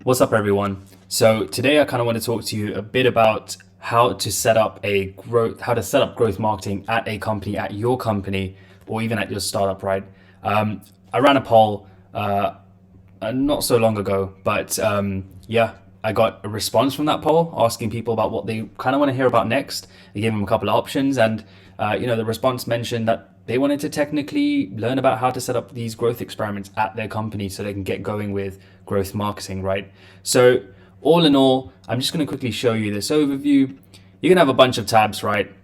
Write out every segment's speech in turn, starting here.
What's up, everyone? So today I kind of want to talk to you a bit about how to set up growth marketing at a company, at your company, or even at your startup, right? I ran a poll not so long ago, but yeah, I got a response from that poll asking people about what they kind of want to hear about next. I gave them a couple of options, and the response mentioned that they wanted to technically learn about how to set up these growth experiments at their company so they can get going with growth marketing, right? So, all in all, I'm just going to quickly show you this overview. You're going to have a bunch of tabs, right?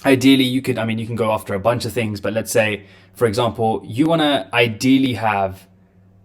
Ideally, you can go after a bunch of things, but let's say, for example, you want to ideally have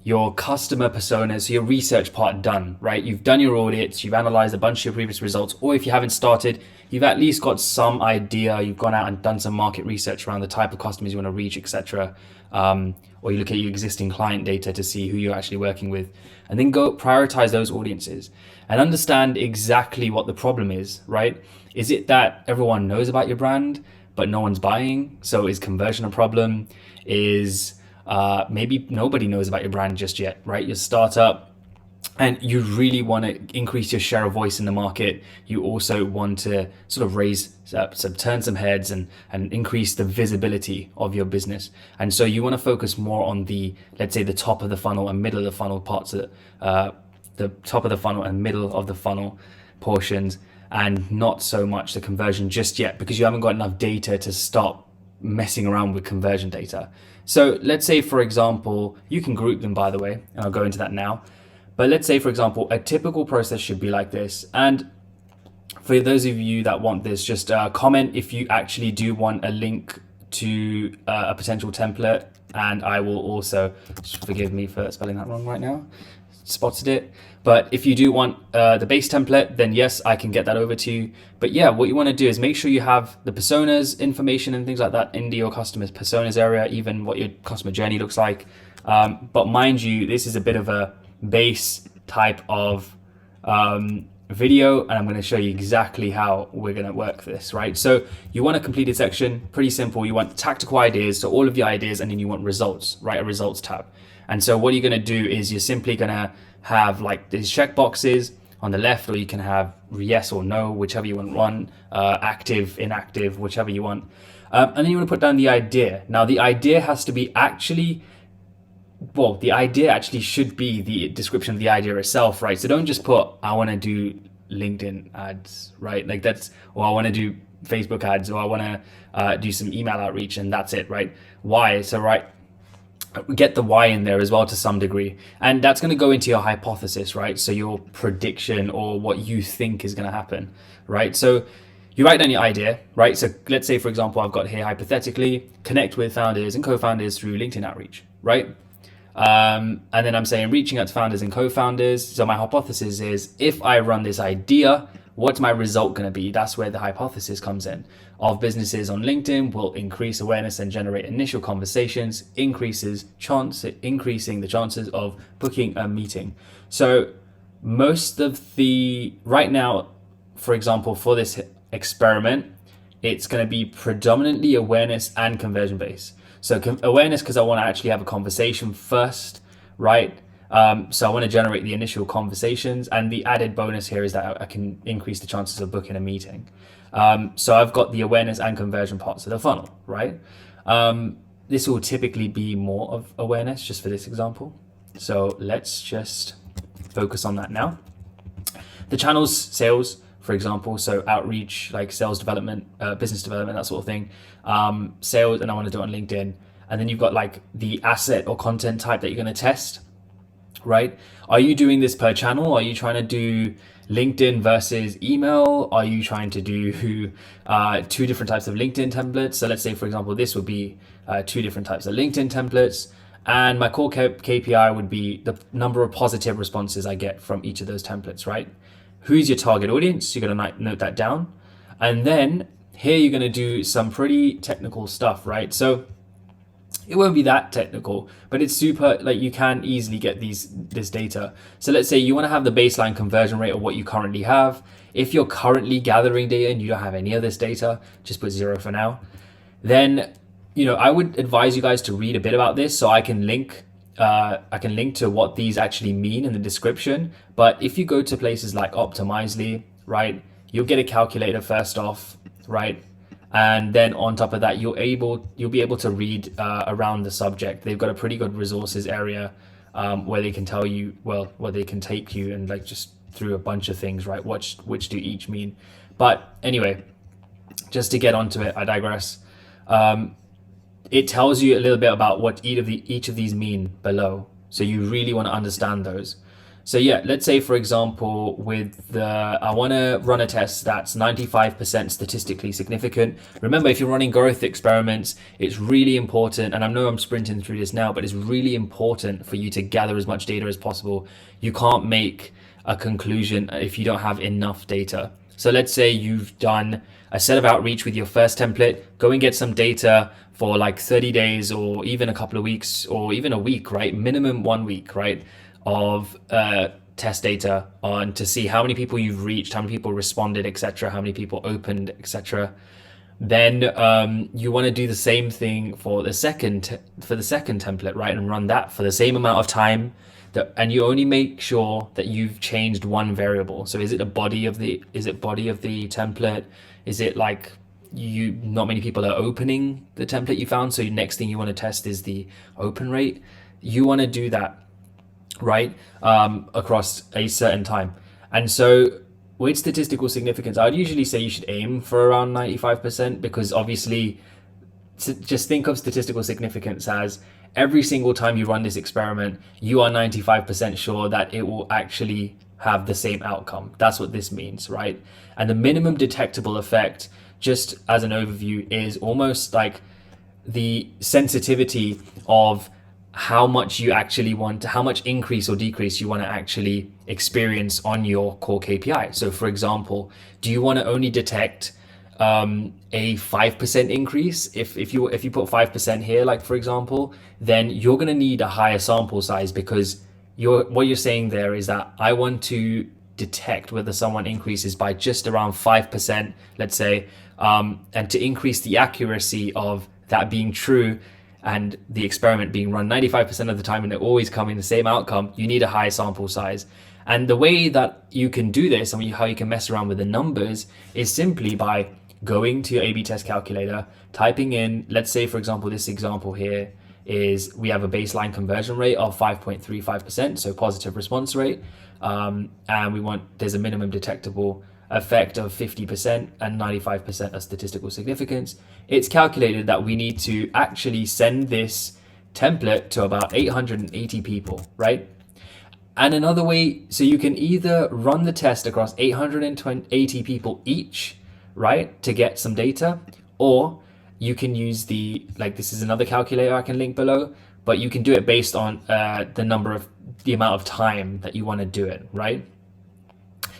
your customer personas, so your research part done, right? You've done your audits, you've analyzed a bunch of your previous results, or if you haven't started, you've at least got some idea, you've gone out and done some market research around the type of customers you want to reach, etc. Or you look at your existing client data to see who you're actually working with, and then go prioritize those audiences and understand exactly what the problem is, right? Is it that everyone knows about your brand, but no one's buying? So is conversion a problem? Is maybe nobody knows about your brand just yet, right? Your startup, and you really want to increase your share of voice in the market. You also want to sort of turn some heads and increase the visibility of your business. And so you want to focus more on let's say the top of the funnel and middle of the funnel parts of the top of the funnel and middle of the funnel portions, and not so much the conversion just yet, because you haven't got enough data to stop messing around with conversion data. So let's say, for example, you can group them, by the way, and I'll go into that now. But let's say, for example, a typical process should be like this. And for those of you that want this, just comment if you actually do want a link to a potential template. And I will also, forgive me for spelling that wrong right now, spotted it. But if you do want the base template, then yes, I can get that over to you. But yeah, what you want to do is make sure you have the personas information and things like that into your customer's personas area, even what your customer journey looks like. But mind you, this is a bit of a base type of video, and I'm going to show you exactly how we're going to work this, right? So you want a completed section, pretty simple. You want tactical ideas, so all of your ideas, and then you want results, right? A results tab. And so what you're going to do is you're simply going to have like these check boxes on the left, or you can have yes or no, whichever you want to run, active, inactive, whichever you want. And then you want to put down the idea. Now the idea has to be the idea actually should be the description of the idea itself, right? So don't just put, I want to do LinkedIn ads, right? Like that's, or I want to do Facebook ads, or I want to do some email outreach, and that's it, right? Why? So, right, get the why in there as well to some degree, and that's going to go into your hypothesis, right? So your prediction, or what you think is going to happen, right? So you write down your idea, right? So let's say, for example, I've got here hypothetically, connect with founders and co-founders through LinkedIn outreach, right? And then I'm saying reaching out to founders and co-founders. So my hypothesis is, if I run this idea, what's my result going to be? That's where the hypothesis comes in. Of businesses on LinkedIn will increase awareness and generate initial conversations, increasing the chances of booking a meeting. So right now, for example, for this experiment, it's going to be predominantly awareness and conversion based. So awareness, because I want to actually have a conversation first, right? So I want to generate the initial conversations, and the added bonus here is that I can increase the chances of booking a meeting. So I've got the awareness and conversion parts of the funnel, right? This will typically be more of awareness, just for this example. So let's just focus on that now. The channels, sales, for example, so outreach, like sales development, business development, that sort of thing, sales, and I want to do it on LinkedIn. And then you've got like the asset or content type that you're going to test, right? Are you doing this per channel? Are you trying to do LinkedIn versus email? Are you trying to do two different types of LinkedIn templates? So let's say, for example, this would be two different types of LinkedIn templates. And my core KPI would be the number of positive responses I get from each of those templates, right? Who's your target audience? You're going to note that down. And then here you're going to do some pretty technical stuff, right? So it won't be that technical, but it's super, like, you can easily get this data. So let's say you want to have the baseline conversion rate of what you currently have. If you're currently gathering data and you don't have any of this data, just put 0 for now. Then, I would advise you guys to read a bit about this, so I can link I can link to what these actually mean in the description. But if you go to places like Optimizely, right, you'll get a calculator first off, right? And then on top of that, you'll be able to read around the subject. They've got a pretty good resources area where they can tell you, well, where they can take you and like just through a bunch of things, right? Which do each mean? But anyway, just to get onto it, I digress. It tells you a little bit about what each of these mean below. So you really want to understand those. So yeah, let's say for example, I want to run a test that's 95% statistically significant. Remember, if you're running growth experiments, it's really important, and I know I'm sprinting through this now, but it's really important for you to gather as much data as possible. You can't make a conclusion if you don't have enough data. So let's say you've done a set of outreach with your first template, go and get some data for like 30 days or even a couple of weeks or even a week, right? Minimum 1 week, right? Of test data on to see how many people you've reached, how many people responded, etc., how many people opened, etc. Then you want to do the same thing for the second template, right, and run that for the same amount of time. And you only make sure that you've changed one variable. So is it the body of the template? Is it like not many people are opening the template you found? So the next thing you want to test is the open rate. You want to do that, right, across a certain time. And so with statistical significance, I'd usually say you should aim for around 95%, because obviously, just think of statistical significance as every single time you run this experiment, you are 95% sure that it will actually have the same outcome. That's what this means, right? And the minimum detectable effect, just as an overview, is almost like the sensitivity of how much you actually want, how much increase or decrease you want to actually experience on your core KPI. So for example, do you want to only detect a 5% increase? If you put 5% here, like for example, then you're going to need a higher sample size, because what you're saying there is that I want to detect whether someone increases by just around 5%, let's say, and to increase the accuracy of that being true and the experiment being run 95% of the time and they're always coming the same outcome, you need a high sample size. And the way that you can do this, and how you can mess around with the numbers, is simply by going to your A/B test calculator, typing in, let's say for example, this example here is we have a baseline conversion rate of 5.35%, so positive response rate, and there's a minimum detectable effect of 50% and 95% of statistical significance. It's calculated that we need to actually send this template to about 880 people, right? And another way, so you can either run the test across 880 people each, right, to get some data, or you can use this is another calculator I can link below, but you can do it based on the amount of time that you want to do it, right?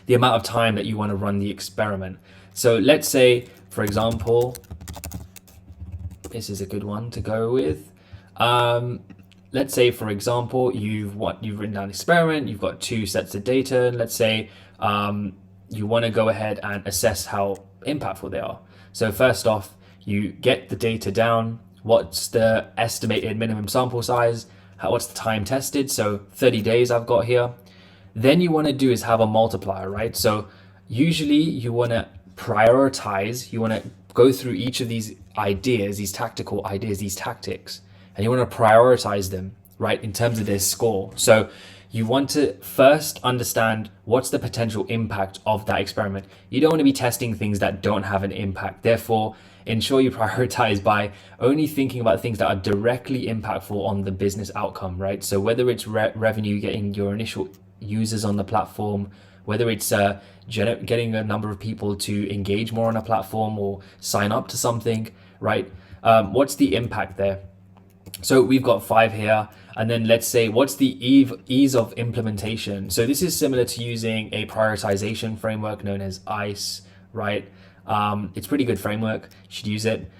The amount of time that you want to run the experiment. So let's say, for example, this is a good one to go with. Let's say, for example, you've written down an experiment, you've got 2 sets of data, and let's say you want to go ahead and assess how impactful they are. So first off, you get the data down. What's the estimated minimum sample size? What's the time tested? So 30 days I've got here. Then you want to do is have a multiplier, right? So usually you want to prioritize, you want to go through each of these ideas, these tactical ideas, these tactics, and you want to prioritize them, right, in terms of their score. So you want to first understand what's the potential impact of that experiment. You don't want to be testing things that don't have an impact. Therefore, ensure you prioritize by only thinking about things that are directly impactful on the business outcome, right? So whether it's revenue, getting your initial users on the platform, whether it's getting a number of people to engage more on a platform or sign up to something, right? What's the impact there? So we've got 5 here. And then let's say, what's the ease of implementation? So this is similar to using a prioritization framework known as ICE, right? It's a pretty good framework. You should use it.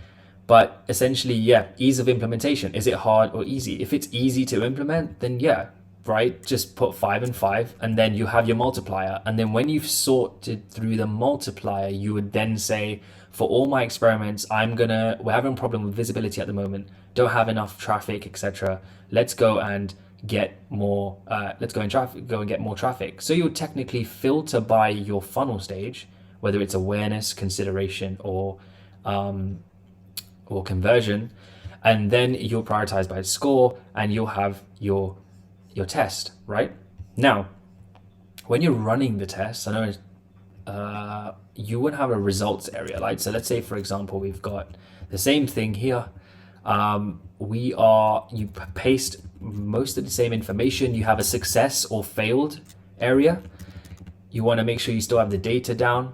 But essentially, yeah, ease of implementation. Is it hard or easy? If it's easy to implement, then yeah, right? Just put 5 and 5, and then you have your multiplier. And then when you've sorted through the multiplier, you would then say, for all my experiments, we're having a problem with visibility at the moment, don't have enough traffic, etc. Let's go and get more, let's go and get more traffic. So you'll technically filter by your funnel stage, whether it's awareness, consideration, or conversion, and then you'll prioritize by score, and you'll have your test, right? Now, when you're running the test, I know you would have a results area. Like, so let's say, for example, we've got the same thing here. You paste most of the same information. You have a success or failed area. You want to make sure you still have the data down.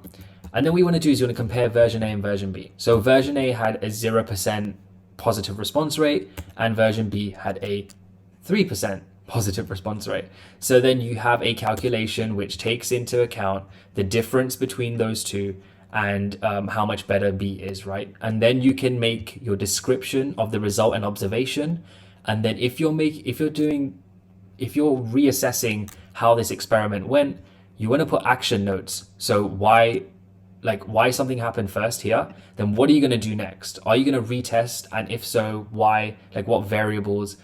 And then what you want to do is you want to compare version A and version B. So version A had a 0% positive response rate, and version B had a 3% positive response rate. So then you have a calculation which takes into account the difference between those two and how much better B is, right? And then you can make your description of the result and observation. And then if you're reassessing how this experiment went, you want to put action notes. So why something happened first here, then what are you going to do next? Are you going to retest? And if so, why? Like, what variables?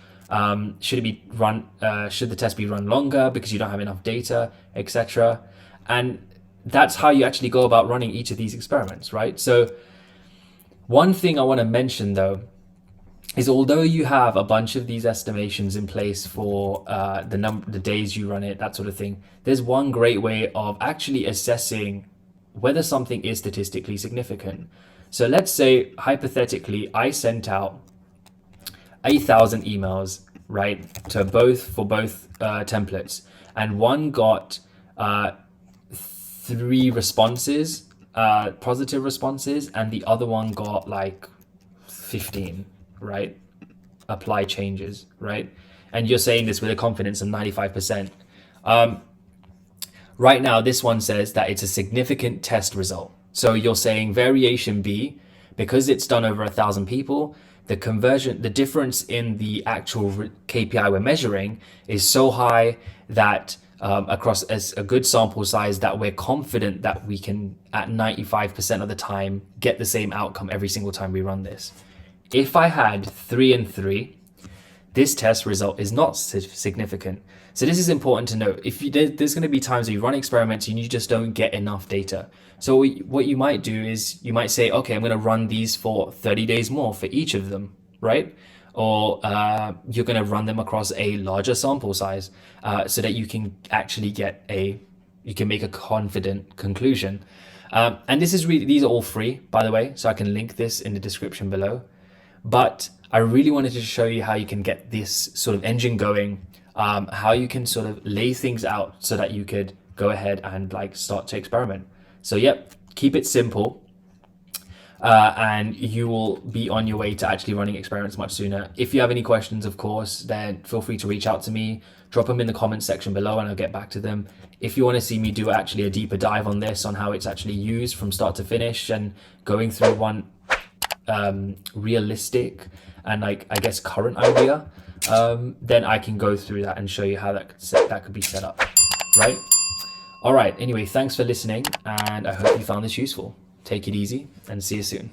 Should the test be run longer because you don't have enough data, etc.? And that's how you actually go about running each of these experiments, right? So one thing I want to mention though is, although you have a bunch of these estimations in place for the days you run it, that sort of thing, there's one great way of actually assessing whether something is statistically significant. So let's say, hypothetically, I sent out 8,000 emails, right, for both templates, and one got 3 responses, positive responses, and the other one got like 15, right? Apply changes, right? And you're saying this with a confidence of 95%. Right now, this one says that it's a significant test result. So you're saying variation B, because it's done over 1,000 people, the difference in the actual KPI we're measuring is so high that across as a good sample size, that we're confident that we can, at 95% of the time, get the same outcome every single time we run this. If I had 3 and 3, this test result is not significant. So this is important to note. There's going to be times where you run experiments and you just don't get enough data. So what you might do is you might say, okay, I'm going to run these for 30 days more for each of them, right? Or you're going to run them across a larger sample size so that you can actually you can make a confident conclusion. And these are all free, by the way, so I can link this in the description below. But I really wanted to show you how you can get this sort of engine going, how you can sort of lay things out so that you could go ahead and start to experiment. So yep, keep it simple. And you will be on your way to actually running experiments much sooner. If you have any questions, of course, then feel free to reach out to me. Drop them in the comments section below and I'll get back to them. If you want to see me do actually a deeper dive on this, on how it's actually used from start to finish, and going through one realistic and I guess current idea, then I can go through that and show you how that could be set up, right? All right, anyway, thanks for listening, and I hope you found this useful. Take it easy and see you soon.